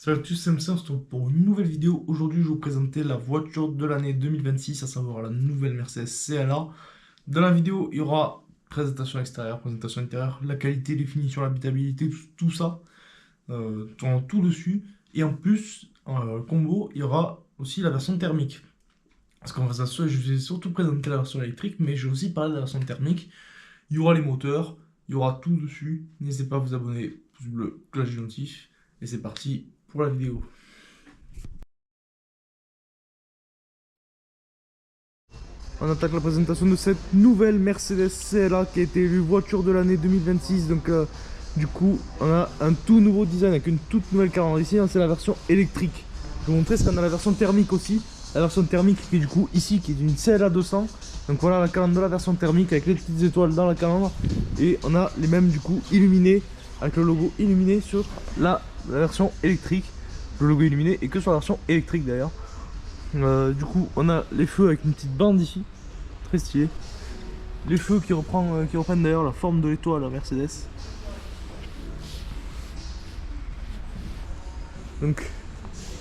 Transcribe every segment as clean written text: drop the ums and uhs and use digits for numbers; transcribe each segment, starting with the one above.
Salut à tous, c'est MC, on se retrouve pour une nouvelle vidéo. Aujourd'hui, je vais vous présenter la voiture de l'année 2026, à savoir la nouvelle Mercedes CLA. Dans la vidéo, il y aura présentation extérieure, présentation intérieure, la qualité, les finitions, l'habitabilité, tout ça, tout dessus. Et en plus, combo, il y aura aussi la version thermique. Parce qu'en faisant ça, je vais surtout présenter la version électrique, mais je vais aussi parler de la version thermique. Il y aura les moteurs, il y aura tout dessus. N'hésitez pas à vous abonner, pouce bleu, cloche de notif. Et c'est parti pour la vidéo. On attaque la présentation de cette nouvelle Mercedes CLA qui a été élue voiture de l'année 2026. Donc du coup, on a un tout nouveau design avec une toute nouvelle calandre. Ici, c'est la version électrique. Je vais vous montrer ce qu'on a la version thermique aussi. La version thermique qui est du coup ici, qui est une CLA 200. Donc voilà la calandre de la version thermique avec les petites étoiles dans la calandre. Et on a les mêmes du coup illuminés, avec le logo illuminé sur la version électrique. Le logo illuminé et que sur la version électrique d'ailleurs. Du coup on a les feux avec une petite bande ici, très stylé. Les feux qui reprennent d'ailleurs la forme de l'étoile à Mercedes. Donc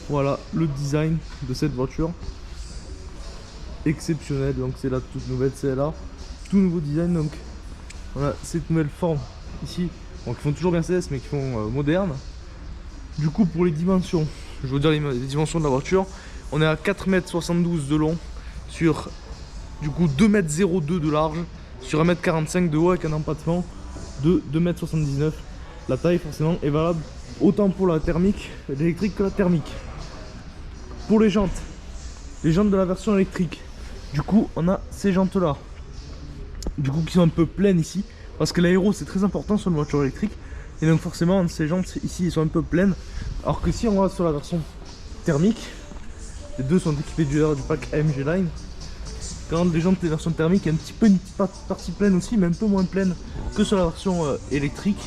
voilà le design de cette voiture. Exceptionnel, donc c'est la toute nouvelle CLA. Tout nouveau design, donc on a cette nouvelle forme ici. Donc ils font toujours Mercedes mais qui font moderne. Du coup pour les dimensions, je vais vous dire les dimensions de la voiture. On est à 4,72 m de long sur du coup 2,02 m de large sur 1,45 m de haut avec un empattement de 2,79 m. La taille forcément est valable autant pour la thermique, l'électrique que la thermique. Pour les jantes de la version électrique, du coup on a ces jantes là, du coup qui sont un peu pleines ici, parce que l'aéro c'est très important sur une voiture électrique. Et donc forcément ces jantes ici sont un peu pleines, alors que si on va sur la version thermique, les deux sont équipés du pack AMG Line. Quand les jantes des versions thermiques, il y a un petit peu une petite partie pleine aussi, mais un peu moins pleine que sur la version électrique.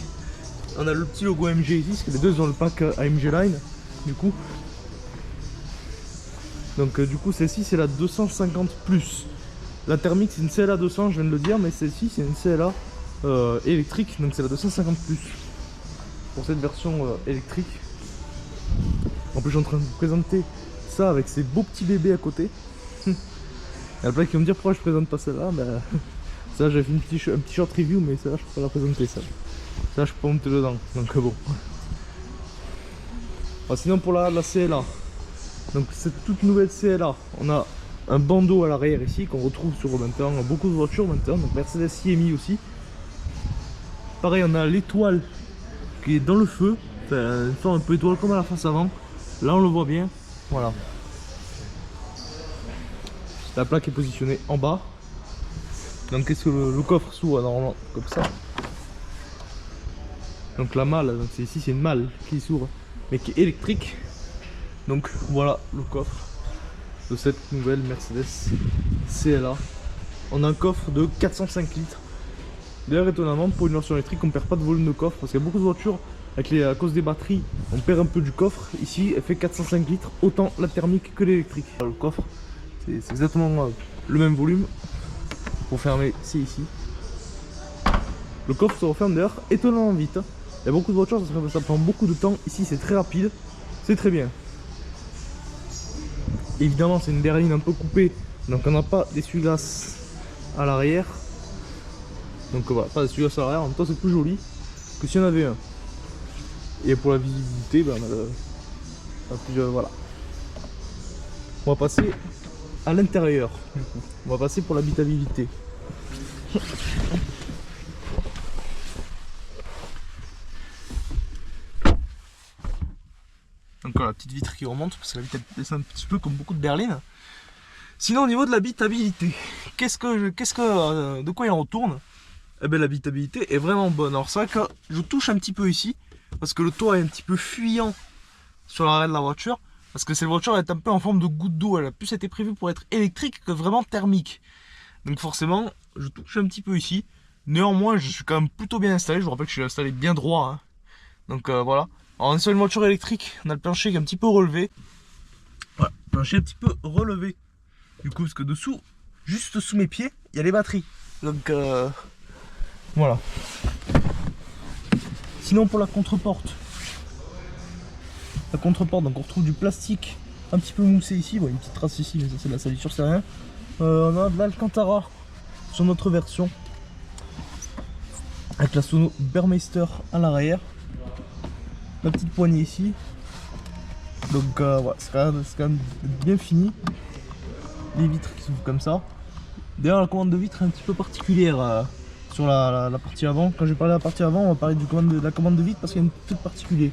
On a le petit logo AMG ici, parce que les deux ont le pack AMG Line. Du coup, celle-ci c'est la 250 plus. La thermique c'est une CLA 200, je viens de le dire, mais celle-ci c'est une CLA électrique, donc c'est la 250 plus pour cette version électrique. En plus, je suis en train de vous présenter ça avec ces beaux petits bébés à côté. Il y a plein qui vont me dire pourquoi je présente pas celle-là. Ben, ça, j'ai fait un petit short review, mais ça, je peux pas la présenter. Ça, je peux pas monter dedans. Donc, bon. Sinon, pour la CLA, donc cette toute nouvelle CLA, on a un bandeau à l'arrière ici qu'on retrouve sur maintenant beaucoup de voitures maintenant. Donc, Mercedes CMI aussi. Pareil, on a l'étoile qui est dans le feu. Enfin, une forme un peu étoile comme à la face avant. Là, on le voit bien. Voilà. La plaque est positionnée en bas. Donc qu'est-ce que le coffre s'ouvre normalement comme ça. Donc la malle, ici c'est une malle qui s'ouvre mais qui est électrique. Donc voilà le coffre de cette nouvelle Mercedes CLA. On a un coffre de 405 litres. D'ailleurs étonnamment pour une version électrique on perd pas de volume de coffre, parce qu'il y a beaucoup de voitures à cause des batteries on perd un peu du coffre. Ici elle fait 405 litres, autant la thermique que l'électrique. Le coffre c'est exactement le même volume. Pour fermer, c'est ici. Le coffre se referme d'ailleurs étonnamment vite. Il y a beaucoup de voitures, ça prend beaucoup de temps. Ici c'est très rapide, c'est très bien. Évidemment c'est une berline un peu coupée, donc on n'a pas d'essuie-glace à l'arrière. Donc voilà, pas d'essuie-glace à l'arrière, en même temps c'est plus joli que si on avait un. Et pour la visibilité, ben, voilà. On va passer à l'intérieur. On va passer pour l'habitabilité. Donc voilà, la petite vitre qui remonte, parce que la vitre c'est un petit peu comme beaucoup de berlines. Sinon au niveau de l'habitabilité, de quoi il en retourne? Eh bien l'habitabilité est vraiment bonne. Alors c'est vrai que je touche un petit peu ici, parce que le toit est un petit peu fuyant sur l'arrière de la voiture. Parce que cette voiture est un peu en forme de goutte d'eau, elle a plus été prévue pour être électrique que vraiment thermique. Donc forcément, je touche un petit peu ici. Néanmoins, je suis quand même plutôt bien installé. Je vous rappelle que je suis installé bien droit. Hein. Donc voilà. Alors on est sur une voiture électrique, on a le plancher qui est un petit peu relevé. Voilà, le plancher un petit peu relevé. Du coup, parce que dessous, juste sous mes pieds, il y a les batteries. Donc voilà. Sinon pour la contre-porte. la contreporte, donc on retrouve du plastique un petit peu moussé ici, bon, une petite trace ici, mais ça c'est de la salissure, c'est rien. On a de l'Alcantara sur notre version, avec la sono Burmeister à l'arrière, la petite poignée ici, donc voilà, c'est quand même bien fini. Les vitres qui s'ouvrent comme ça. D'ailleurs la commande de vitre est un petit peu particulière sur la partie avant. Quand je vais parler de la partie avant, on va parler de la commande de vitre parce qu'il y a une toute particulière.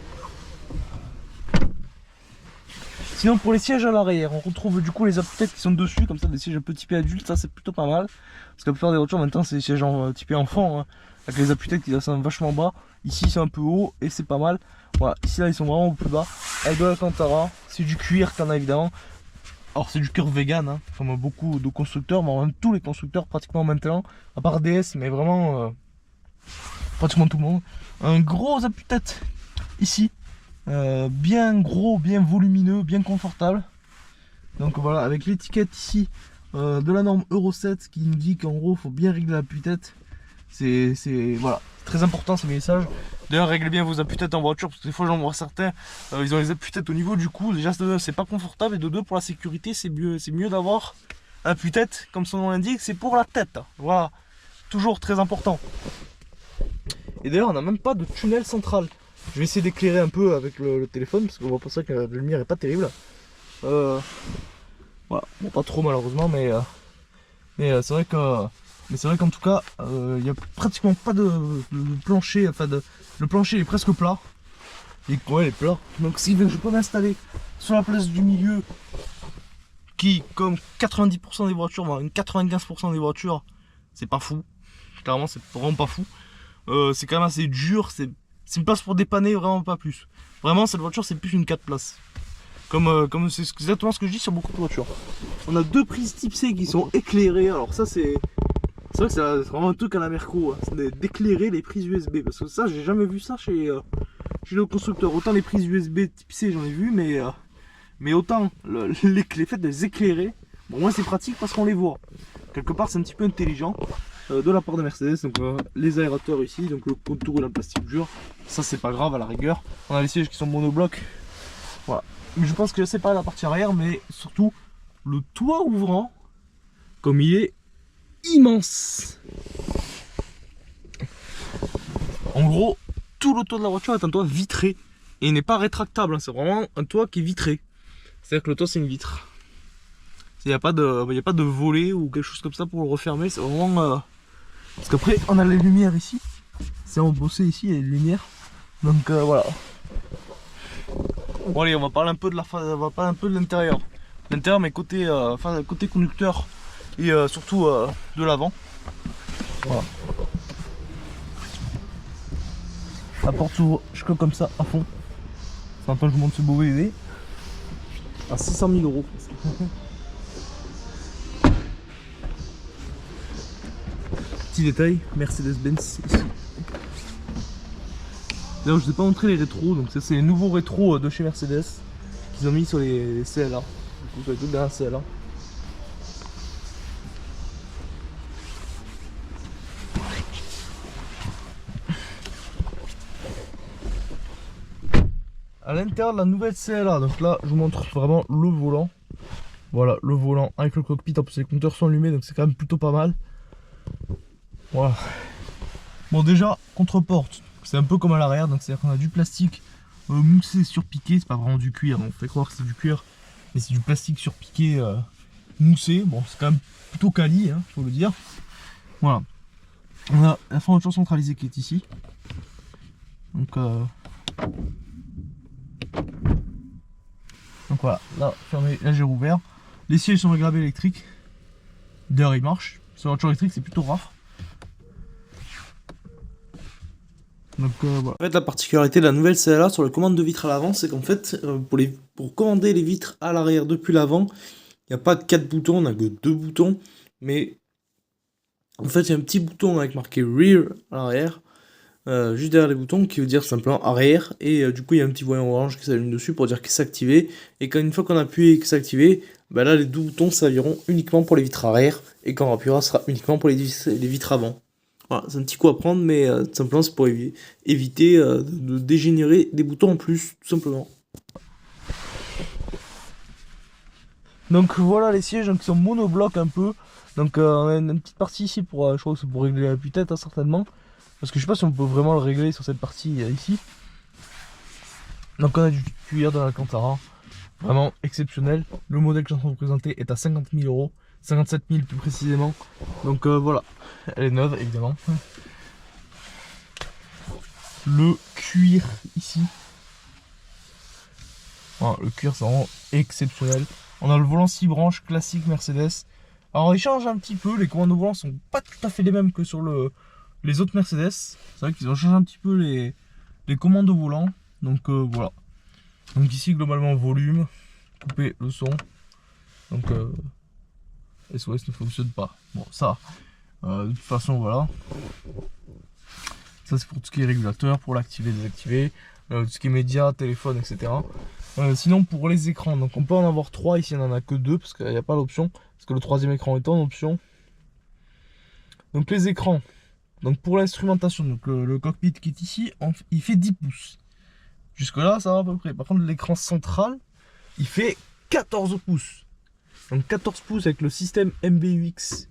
Sinon pour les sièges à l'arrière, on retrouve du coup les appuis-têtes qui sont dessus, comme ça des sièges un peu typés adultes, ça c'est plutôt pas mal. Parce que la plupart des voitures maintenant c'est des sièges typés enfants, hein, avec les appuis-têtes qui descendent vachement bas. Ici c'est un peu haut et c'est pas mal. Voilà, ici là ils sont vraiment plus bas. Avec de l'Alcantara, c'est du cuir qu'on a évidemment. Alors c'est du cuir vegan, hein, comme beaucoup de constructeurs, mais même tous les constructeurs pratiquement maintenant, à part DS, mais vraiment pratiquement tout le monde. Un gros appuie-tête ici, bien gros, bien volumineux, bien confortable. Donc voilà, avec l'étiquette ici de la norme Euro 7 qui nous dit qu'en gros il faut bien régler l'appui-tête. C'est voilà, très important ce message. D'ailleurs réglez bien vos appuis-têtes en voiture parce que des fois j'en vois certains, ils ont les appuis-têtes au niveau du cou. Déjà c'est pas confortable et de deux pour la sécurité c'est mieux d'avoir un appui-tête comme son nom l'indique, c'est pour la tête. Voilà, toujours très important. Et d'ailleurs on n'a même pas de tunnel central. Je vais essayer d'éclairer un peu avec le téléphone parce qu'on voit pas ça que la lumière est pas terrible. Voilà, bon pas trop malheureusement mais c'est vrai que... Mais c'est vrai qu'en tout cas, il n'y a pratiquement pas de plancher, enfin le plancher est presque plat. Et ouais, il est plat. Donc si je peux m'installer sur la place du milieu, qui comme 90% des voitures, voire une 95% des voitures, c'est pas fou. Clairement c'est vraiment pas fou. C'est quand même assez dur, c'est une place pour dépanner, vraiment pas plus. Vraiment cette voiture c'est plus une 4 places. Comme c'est exactement ce que je dis sur beaucoup de voitures. On a deux prises type C qui sont éclairées, alors ça c'est vrai que c'est vraiment un truc à la Merco, hein, c'est d'éclairer les prises USB. Parce que ça, j'ai jamais vu ça chez le constructeur. Autant les prises USB type C, j'en ai vu, mais autant le fait de les éclairer, bon, moi c'est pratique parce qu'on les voit. Quelque part, c'est un petit peu intelligent de la part de Mercedes. Donc, les aérateurs ici, donc le contour et la plastique dur, ça c'est pas grave à la rigueur. On a les sièges qui sont monoblocs. Voilà. Mais je pense que c'est pas la partie arrière, mais surtout le toit ouvrant, comme il est immense. En gros, tout le toit de la voiture est un toit vitré et il n'est pas rétractable, hein. C'est vraiment un toit qui est vitré. C'est-à-dire que le toit c'est une vitre. Il n'y a pas de volet ou quelque chose comme ça pour le refermer. C'est vraiment parce qu'après on a les lumières ici. C'est embossé ici, il y a les lumières. Donc voilà. Bon allez, on va parler un peu de l'intérieur. L'intérieur, mais côté conducteur et surtout de l'avant. Voilà. La porte s'ouvre jusque comme ça à fond. Ça attend que je monte ce beau bébé à 600 000 €. Petit détail, Mercedes-Benz ici. D'ailleurs, je ne vous ai pas montré les rétros, donc ça c'est les nouveaux rétros de chez Mercedes qu'ils ont mis sur les CLA. Du coup, sur les toutes dernières CLA. À l'intérieur de la nouvelle CLA, donc là je vous montre vraiment le volant. Voilà, le volant avec le cockpit, en plus les compteurs sont allumés, donc c'est quand même plutôt pas mal. Voilà. Bon déjà, contre-porte, c'est un peu comme à l'arrière, donc c'est-à-dire qu'on a du plastique moussé surpiqué, c'est pas vraiment du cuir, on fait croire que c'est du cuir, mais c'est du plastique surpiqué moussé. Bon, c'est quand même plutôt quali, hein, faut le dire. Voilà. On a la fermeture centralisée qui est ici. Donc voilà, là, fermé, là j'ai rouvert. Les sièges sont réglés électriques. D'ailleurs, ils marchent. Sur la voiture électrique, c'est plutôt rare. Donc voilà. En fait, la particularité de la nouvelle CLA sur la commande de vitres à l'avant, c'est qu'en fait, pour commander les vitres à l'arrière depuis l'avant, il n'y a pas de 4 boutons, on n'a que 2 boutons. Mais en fait, il y a un petit bouton avec marqué Rear à l'arrière. Juste derrière les boutons qui veut dire simplement arrière, et du coup il y a un petit voyant orange qui s'allume dessus pour dire qu'il s'est activé, et quand une fois qu'on appuie et qu'il s'est activé, bah là les deux boutons serviront uniquement pour les vitres arrière, et quand on appuiera ce sera uniquement pour les vitres avant. Voilà, c'est un petit coup à prendre, mais tout simplement c'est pour éviter de dégénérer des boutons en plus, tout simplement. Donc voilà les sièges, donc ils sont monobloc un peu. Donc on a une petite partie ici pour, je crois que c'est pour régler la tête hein, certainement. Parce que je sais pas si on peut vraiment le régler sur cette partie ici. Donc on a du cuir de l'Alcantara, vraiment exceptionnel. Le modèle que je suis en train de vous présenter est à 50 000 euros, 57 000 plus précisément. Donc voilà, elle est neuve évidemment. Le cuir ici. Voilà, le cuir c'est vraiment exceptionnel. On a le volant 6 branches classique Mercedes. Alors il change un petit peu, les commandes au volant sont pas tout à fait les mêmes que sur les autres Mercedes. C'est vrai qu'ils ont changé un petit peu les commandes au volant. Donc voilà. Donc ici globalement volume, couper le son. Donc SOS ne fonctionne pas. Bon ça, de toute façon voilà. Ça c'est pour tout ce qui est régulateur, pour l'activer, désactiver, tout ce qui est médias, téléphone, etc. Sinon pour les écrans, donc on peut en avoir 3, ici on en a que 2 parce qu'il n'y a pas l'option, parce que le troisième écran est en option. Donc les écrans, donc pour l'instrumentation, donc le cockpit qui est ici, il fait 10 pouces. Jusque là ça va à peu près. Par contre l'écran central, il fait 14 pouces. Donc 14 pouces avec le système MBUX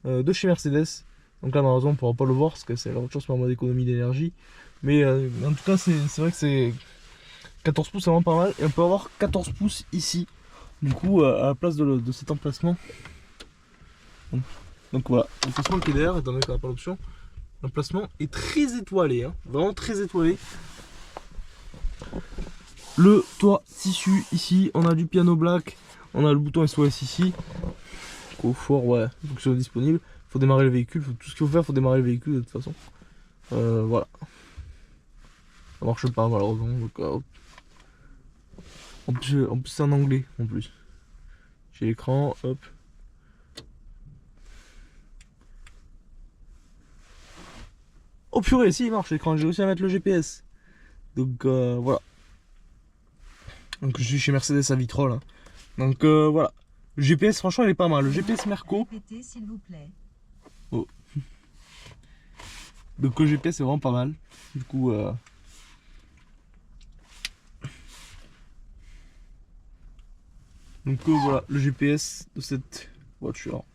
de chez Mercedes. Donc là malheureusement on ne pourra pas le voir parce que c'est la voiture sur en mode économie d'énergie. Mais en tout cas c'est vrai que c'est 14 pouces, c'est vraiment pas mal. Et on peut avoir 14 pouces ici. Du coup à la place de cet emplacement. Donc voilà, l'emplacement qui est derrière, étant donné qu'on n'a pas l'option. L'emplacement est très étoilé, hein, vraiment très étoilé. Le toit tissu ici, on a du piano black, on a le bouton SOS ici. Au fort, ouais, fonction disponible. Faut démarrer le véhicule, tout ce qu'il faut faire, faut démarrer le véhicule de toute façon. Voilà. Ça marche pas malheureusement. Donc, en plus c'est en anglais en plus. J'ai l'écran, hop. Oh purée, si il marche l'écran, j'ai réussi à mettre le GPS. Donc voilà. Donc je suis chez Mercedes à Vitrolles. Hein. Donc voilà. Le GPS franchement il est pas mal. Le GPS Merco. Répétez s'il vous plaît. Oh. Donc le GPS est vraiment pas mal. Du coup donc voilà le GPS de cette voiture.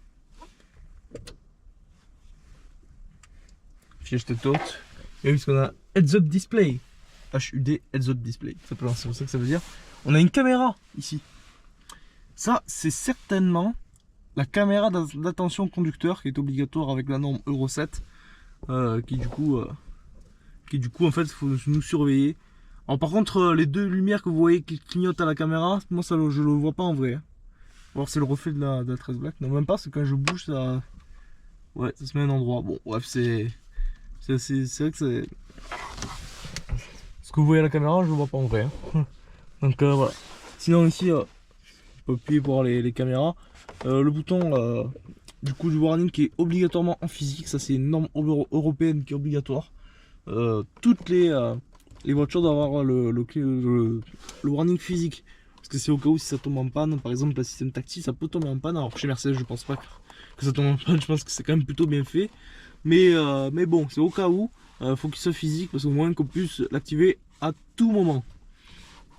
Fiche tête haute. Et oui, parce qu'on a Heads Up Display. HUD Heads Up Display. C'est pour ça que ça veut dire. On a une caméra ici. Ça, c'est certainement la caméra d'attention conducteur qui est obligatoire avec la norme Euro 7. Qui du coup en fait, il faut nous surveiller. Alors par contre, les deux lumières que vous voyez qui clignotent à la caméra, moi ça je le vois pas en vrai. Alors c'est le reflet de la 13 Black. Non, même pas, c'est quand je bouge ça. Ouais, ça se met à un endroit. Bon, bref, c'est vrai que c'est. Ce que vous voyez à la caméra, je le vois pas en vrai. Hein. Donc voilà. Sinon ici, on peut appuyer pour voir les caméras. Le bouton du coup du warning qui est obligatoirement en physique. Ça c'est une norme européenne qui est obligatoire. Toutes les voitures doivent avoir le warning physique. Parce que c'est au cas où si ça tombe en panne. Par exemple le système tactile ça peut tomber en panne. Alors chez Mercedes je pense pas que ça tombe en panne. Je pense que c'est quand même plutôt bien fait. Mais bon, c'est au cas où. Faut qu'il soit physique parce qu'au moins qu'on puisse l'activer à tout moment.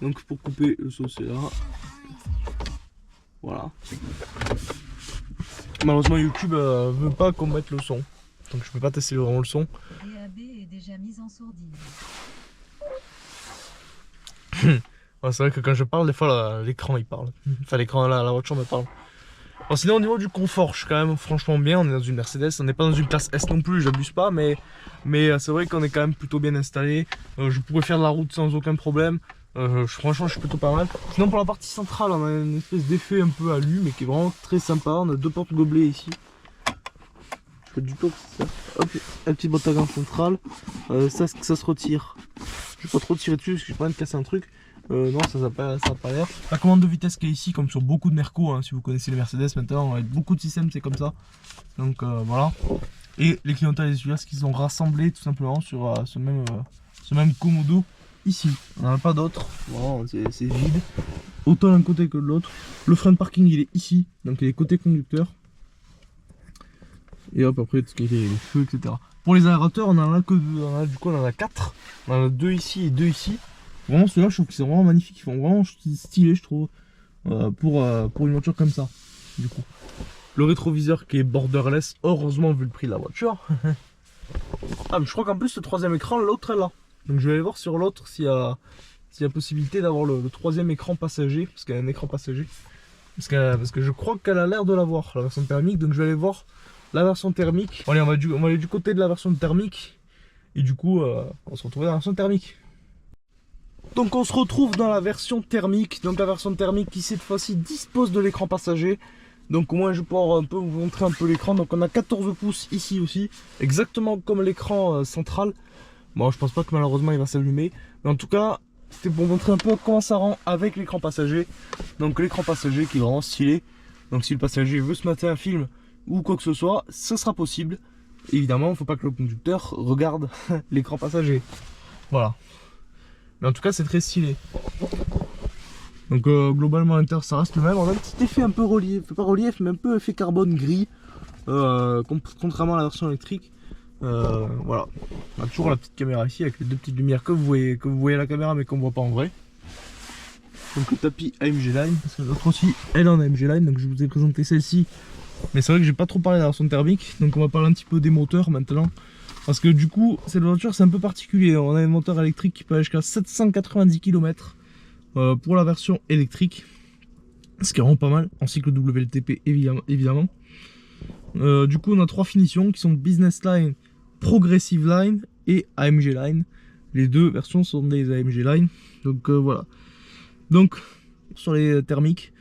Donc pour couper le son c'est là. Voilà. Malheureusement YouTube veut pas qu'on mette le son. Donc je peux pas tester vraiment le son. DAB est déjà mise en sourdine. Ouais, c'est vrai que quand je parle, des fois l'écran il parle. Enfin l'écran la voiture me parle. Bon, sinon au niveau du confort, je suis quand même franchement bien. On est dans une Mercedes, on n'est pas dans une classe S non plus, j'abuse pas, mais c'est vrai qu'on est quand même plutôt bien installé. Je pourrais faire de la route sans aucun problème. Franchement je suis plutôt pas mal. Sinon pour la partie centrale, on a une espèce d'effet un peu alu, mais qui est vraiment très sympa. On a deux portes gobelets ici. Je fais du top, c'est ça. Hop, un petit boîte à gants central. Ça se retire. Je vais pas trop tirer dessus parce que j'ai pas envie de casser un truc. Non, ça n'a pas l'air. La commande de vitesse qui est ici, comme sur beaucoup de Merco, hein, si vous connaissez les Mercedes maintenant, avec beaucoup de systèmes, c'est comme ça. Donc voilà. Et les clientèles et les essuie-glaces qui sont rassemblés tout simplement sur ce même commodo ici. On n'en a pas d'autres. Bon, c'est vide. Autant d'un côté que de l'autre. Le frein de parking il est ici, donc il est côté conducteur. Et hop, après tout ce qui est les feux, etc. Pour les aérateurs, on en a que deux. Du coup, on en a 4. On en a 2 ici et 2 ici. Vraiment, ceux-là, je trouve qu'ils sont vraiment magnifiques. Ils font vraiment stylé, je trouve. pour une voiture comme ça, du coup. Le rétroviseur qui est borderless, heureusement vu le prix de la voiture. Ah, mais je crois qu'en plus le troisième écran, l'autre est là. Donc je vais aller voir sur l'autre s'il y a possibilité d'avoir le troisième écran passager, parce qu'il y a un écran passager. Parce que je crois qu'elle a l'air de l'avoir, la version thermique. Donc je vais aller voir la version thermique. Allez, on va aller du côté de la version thermique. Et du coup, on se retrouve dans la version thermique. Donc on se retrouve dans la version thermique. Donc la version thermique qui cette fois-ci dispose de l'écran passager. Donc au moins je vais pouvoir un peu vous montrer un peu l'écran. Donc on a 14 pouces ici aussi, exactement comme l'écran central. Bon, je pense pas que malheureusement il va s'allumer, mais en tout cas c'était pour montrer un peu comment ça rend avec l'écran passager. Donc l'écran passager qui est vraiment stylé. Donc si le passager veut se mater un film ou quoi que ce soit, ce sera possible. Évidemment, il ne faut pas que le conducteur regarde l'écran passager. Voilà. Mais en tout cas c'est très stylé. Donc globalement à l'intérieur ça reste le même. On a un petit effet un peu relief, pas relief mais un peu effet carbone gris, contrairement à la version électrique. Voilà. On a toujours la petite caméra ici avec les deux petites lumières que vous voyez à la caméra mais qu'on voit pas en vrai. Donc le tapis AMG Line, parce que l'autre aussi elle en AMG Line, donc je vous ai présenté celle-ci. Mais c'est vrai que j'ai pas trop parlé de la version thermique, donc on va parler un petit peu des moteurs maintenant. Parce que du coup cette voiture c'est un peu particulier. On a un moteur électrique qui peut aller jusqu'à 790 km. Pour la version électrique, ce qui est vraiment pas mal en cycle WLTP évidemment. Du coup on a trois finitions qui sont Business Line, Progressive Line et AMG Line. Les deux versions sont des AMG Line, donc voilà. Donc sur les thermiques,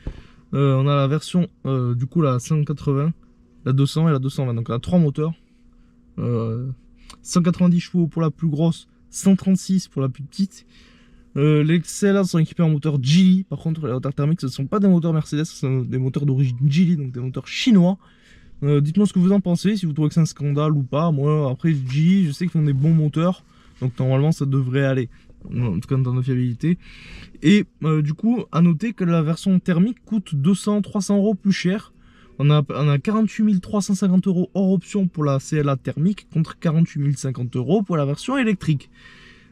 on a la version du coup la 180, la 200 et la 220, donc on a trois moteurs, 190 chevaux pour la plus grosse, 136 pour la plus petite. Les CLA sont équipés en moteur Geely. Par contre les moteurs thermiques ce ne sont pas des moteurs Mercedes, ce sont des moteurs d'origine Geely, donc des moteurs chinois. Dites-moi ce que vous en pensez, si vous trouvez que c'est un scandale ou pas. Moi après Geely je sais qu'ils font des bons moteurs, donc normalement ça devrait aller, en tout cas dans la fiabilité. Et du coup à noter que la version thermique coûte 200-300 € plus cher. On a 48 350 € hors option pour la CLA thermique contre 48 050 € pour la version électrique.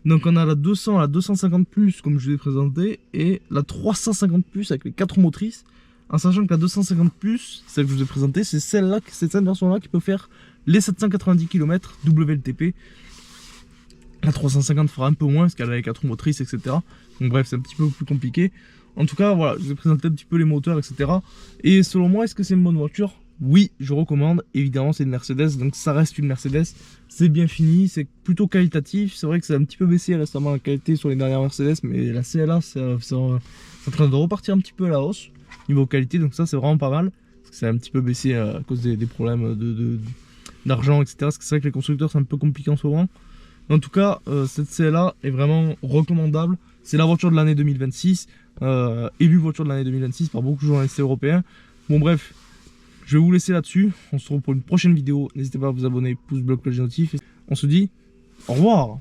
Donc on a la 200, la 250 plus comme je vous ai présenté, et la 350 plus avec les 4 motrices, en sachant que la 250 plus, celle que je vous ai présentée, c'est celle-là, c'est cette version-là qui peut faire les 790 km WLTP. La 350 fera un peu moins parce qu'elle a les 4 motrices, etc. Donc bref, c'est un petit peu plus compliqué. En tout cas, voilà, je vous ai présenté un petit peu les moteurs, etc. Et selon moi, est-ce que c'est une bonne voiture ? Oui, je recommande. Évidemment, c'est une Mercedes, donc ça reste une Mercedes. C'est bien fini, c'est plutôt qualitatif. C'est vrai que ça a un petit peu baissé récemment la qualité sur les dernières Mercedes, mais la CLA, c'est en train de repartir un petit peu à la hausse niveau qualité, donc ça, c'est vraiment pas mal. Parce que ça a un petit peu baissé à cause des problèmes d'argent, etc. Parce que c'est vrai que les constructeurs, c'est un peu compliqué en ce moment. En tout cas, cette CLA est vraiment recommandable. C'est la voiture de l'année 2026, élue voiture de l'année 2026 par beaucoup de journalistes européens. Bon bref, je vais vous laisser là-dessus. On se retrouve pour une prochaine vidéo. N'hésitez pas à vous abonner, pouce bleu, cloche notif. On se dit au revoir.